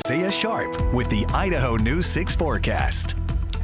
Stay sharp with the Idaho News 6 forecast.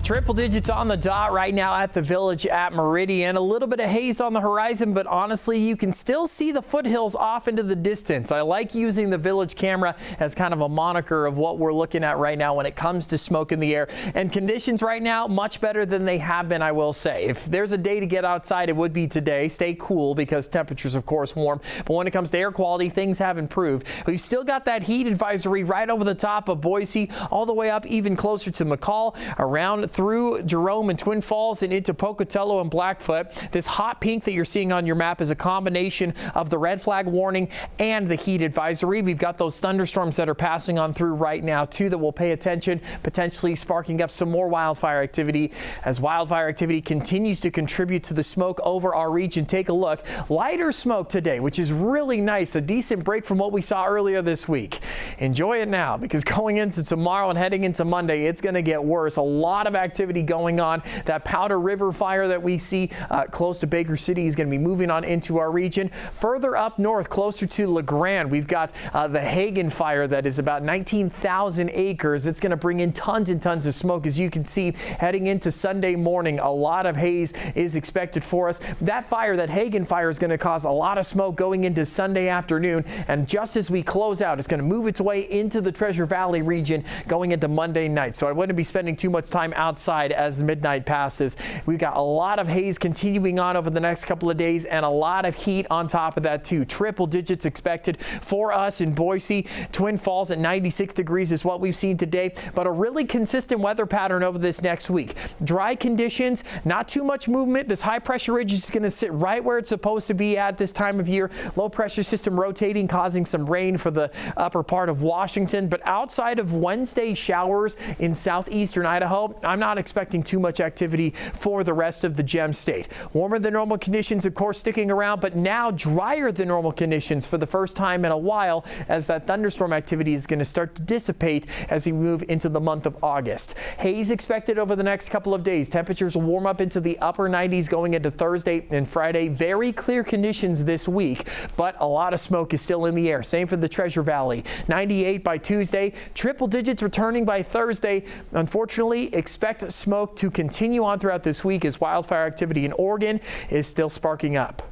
Triple digits on the dot right now at the village at Meridian. A little bit of haze on the horizon, but honestly, you can still see the foothills off into the distance. I like using the village camera as kind of a moniker of what we're looking at right now when it comes to smoke in the air. And conditions right now, much better than they have been, I will say. If there's a day to get outside, it would be today. Stay cool because temperatures, of course, warm. But when it comes to air quality, things have improved. We've still got that heat advisory right over the top of Boise, all the way up even closer to McCall, around through Jerome and Twin Falls and into Pocatello and Blackfoot. This hot pink that you're seeing on your map is a combination of the red flag warning and the heat advisory. We've got those thunderstorms that are passing on through right now too that will pay attention, potentially sparking up some more wildfire activity as wildfire activity continues to contribute to the smoke over our region. Take a look. Lighter smoke today, which is really nice. A decent break from what we saw earlier this week. Enjoy it now because going into tomorrow and heading into Monday, it's going to get worse. A lot of activity going on. That Powder River fire that we see close to Baker City is going to be moving on into our region. Further up north, closer to LeGrand, we've got the Haze fire that is about 19,000 acres. It's going to bring in tons and tons of smoke. As you can see, heading into Sunday morning, a lot of haze is expected for us. That fire, that Haze fire, is going to cause a lot of smoke going into Sunday afternoon. And just as we close out, it's going to move its way into the Treasure Valley region going into Monday night. So I wouldn't be spending too much time outside as midnight passes. We've got a lot of haze continuing on over the next couple of days and a lot of heat on top of that too. Triple digits expected for us in Boise. Twin Falls at 96 degrees is what we've seen today, but a really consistent weather pattern over this next week. Dry conditions, not too much movement. This high pressure ridge is going to sit right where it's supposed to be at this time of year. Low pressure system rotating, causing some rain for the upper part of Washington, but outside of Wednesday showers in southeastern Idaho, I'm not expecting too much activity for the rest of the Gem State. Warmer than normal conditions, of course, sticking around, but now drier than normal conditions for the first time in a while as that thunderstorm activity is going to start to dissipate as we move into the month of August. Haze expected over the next couple of days. Temperatures will warm up into the upper 90s going into Thursday and Friday. Very clear conditions this week, but a lot of smoke is still in the air. Same for the Treasure Valley. 98 by Tuesday. Triple digits returning by Thursday. Unfortunately, expect smoke to continue on throughout this week as wildfire activity in Oregon is still sparking up.